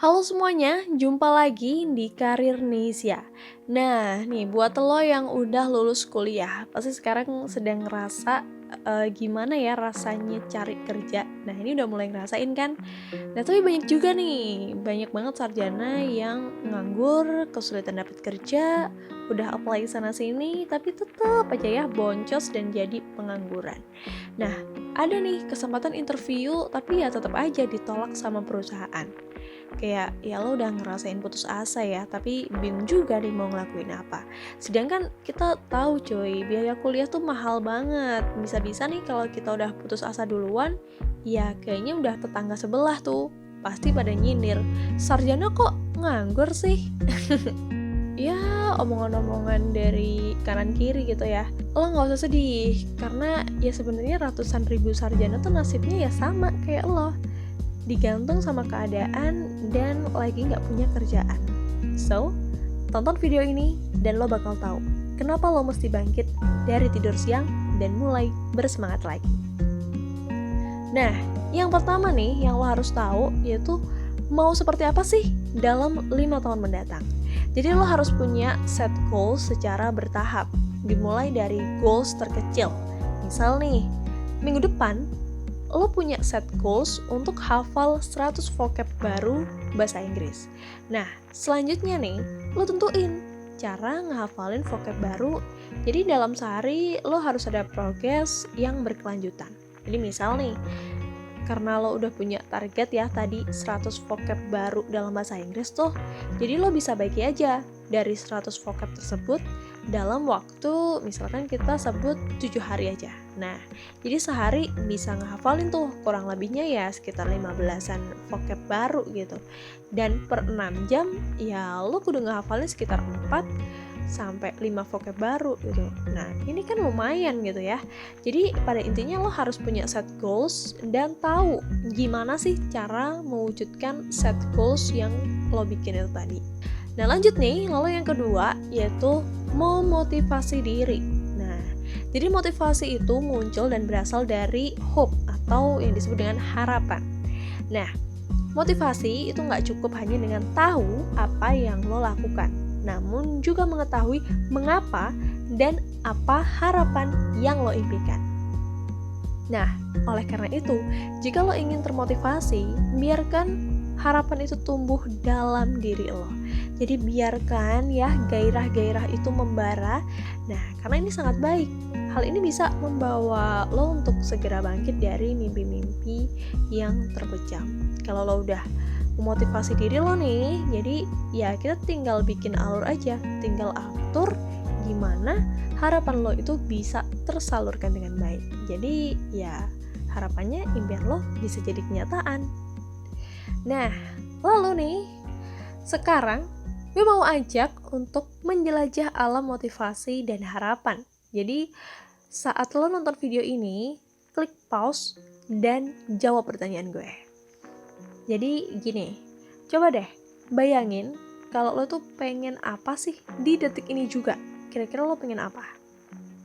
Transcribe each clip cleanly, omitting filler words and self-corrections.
Halo semuanya, jumpa lagi di Karir Nesia. Nah, nih buat lo yang udah lulus kuliah, pasti sekarang sedang ngerasa gimana ya rasanya cari kerja. Nah, ini udah mulai ngerasain kan? Nah, tapi banyak juga nih, banyak banget sarjana yang nganggur, kesulitan dapat kerja, udah apply sana sini, tapi tetap aja ya boncos dan jadi pengangguran. Nah, ada nih kesempatan interview, tapi ya tetap aja ditolak sama perusahaan. Kayak ya lo udah ngerasain putus asa ya, tapi bingung juga nih mau ngelakuin apa. Sedangkan kita tahu coy, biaya kuliah tuh mahal banget. Bisa-bisa nih kalau kita udah putus asa duluan, ya kayaknya udah tetangga sebelah tuh pasti pada nyindir, sarjana kok nganggur sih. Ya omongan-omongan dari kanan kiri gitu ya. Lo nggak usah sedih, karena ya sebenarnya ratusan ribu sarjana tuh nasibnya ya sama kayak lo, digantung sama keadaan dan lagi nggak punya kerjaan. So, tonton video ini dan lo bakal tahu kenapa lo mesti bangkit dari tidur siang dan mulai bersemangat lagi. Nah, yang pertama nih yang lo harus tahu yaitu mau seperti apa sih dalam 5 tahun mendatang. Jadi lo harus punya set goals secara bertahap, dimulai dari goals terkecil. Misal nih, minggu depan lo punya set goals untuk hafal 100 vocab baru bahasa Inggris. Nah, selanjutnya nih, lo tentuin cara ngehafalin vocab baru. Jadi dalam sehari lo harus ada progres yang berkelanjutan. Jadi misal nih, karena lo udah punya target ya tadi 100 vocab baru dalam bahasa Inggris tuh, jadi lo bisa bagi aja dari 100 vocab tersebut dalam waktu misalkan kita sebut 7 hari aja. Nah, jadi sehari bisa ngehafalin tuh kurang lebihnya ya sekitar 15-an vocab baru gitu. Dan per 6 jam ya lo kudu ngehafalin sekitar 4 sampai 5 vocab baru gitu. Nah, ini kan lumayan gitu ya. Jadi pada intinya lo harus punya set goals dan tahu gimana sih cara mewujudkan set goals yang lo bikin itu tadi. Nah, lanjut nih, lalu yang kedua yaitu memotivasi diri. Nah, jadi motivasi itu muncul dan berasal dari hope atau yang disebut dengan harapan. Nah, motivasi itu nggak cukup hanya dengan tahu apa yang lo lakukan, namun juga mengetahui mengapa dan apa harapan yang lo impikan. Nah, oleh karena itu, jika lo ingin termotivasi, biarkan harapan itu tumbuh dalam diri lo. Jadi biarkan ya gairah-gairah itu membara. Nah, karena ini sangat baik. Hal ini bisa membawa lo untuk segera bangkit dari mimpi-mimpi yang terpejam. Kalau lo udah memotivasi diri lo nih, jadi ya kita tinggal bikin alur aja, tinggal atur gimana harapan lo itu bisa tersalurkan dengan baik. Jadi ya harapannya impian lo bisa jadi kenyataan. Nah, lalu nih, sekarang gue mau ajak untuk menjelajah alam motivasi dan harapan. Jadi saat lo nonton video ini, klik pause dan jawab pertanyaan gue. Jadi gini, coba deh bayangin kalau lo tuh pengen apa sih di detik ini juga. Kira-kira lo pengen apa?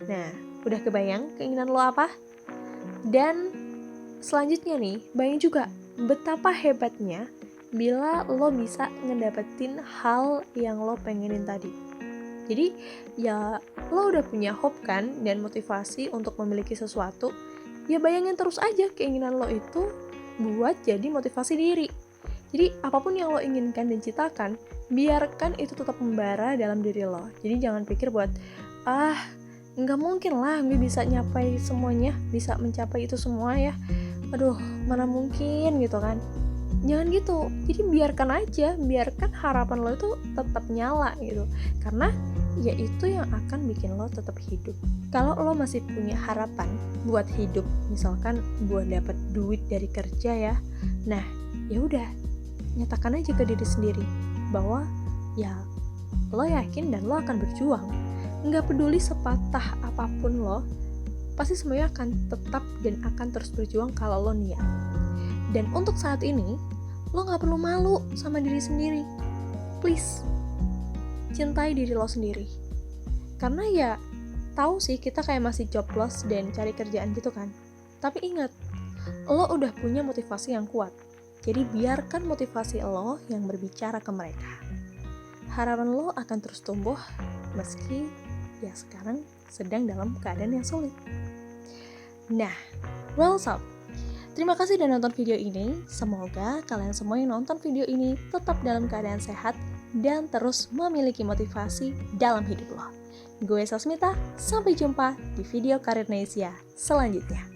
Nah, udah kebayang keinginan lo apa? Dan selanjutnya nih, bayangin juga betapa hebatnya bila lo bisa ngedapetin hal yang lo pengenin tadi. Jadi ya lo udah punya hope kan dan motivasi untuk memiliki sesuatu. Ya bayangin terus aja keinginan lo itu buat jadi motivasi diri. Jadi apapun yang lo inginkan dan citakan, biarkan itu tetap membara dalam diri lo. Jadi jangan pikir buat nggak mungkin lah gue bisa nyapai semuanya, bisa mencapai itu semua ya. Aduh, mana mungkin gitu kan. Jangan gitu. Jadi biarkan aja, biarkan harapan lo itu tetap nyala gitu. Karena ya itu yang akan bikin lo tetap hidup. Kalau lo masih punya harapan buat hidup, misalkan buat dapat duit dari kerja ya. Nah, ya udah, nyatakan aja ke diri sendiri bahwa ya lo yakin dan lo akan berjuang. Nggak peduli sepatah apapun lo, pasti semuanya akan tetap dan akan terus berjuang kalau lo niat. Dan untuk saat ini, lo gak perlu malu sama diri sendiri. Please, cintai diri lo sendiri. Karena ya, tahu sih kita kayak masih jobless dan cari kerjaan gitu kan. Tapi ingat, lo udah punya motivasi yang kuat. Jadi biarkan motivasi lo yang berbicara ke mereka. Harapan lo akan terus tumbuh meski ya sekarang sedang dalam keadaan yang sulit. Nah, well sob, terima kasih sudah nonton video ini. Semoga kalian semua yang nonton video ini tetap dalam keadaan sehat dan terus memiliki motivasi dalam hidup lo. Gue Sasmita, sampai jumpa di video Karirnesia selanjutnya.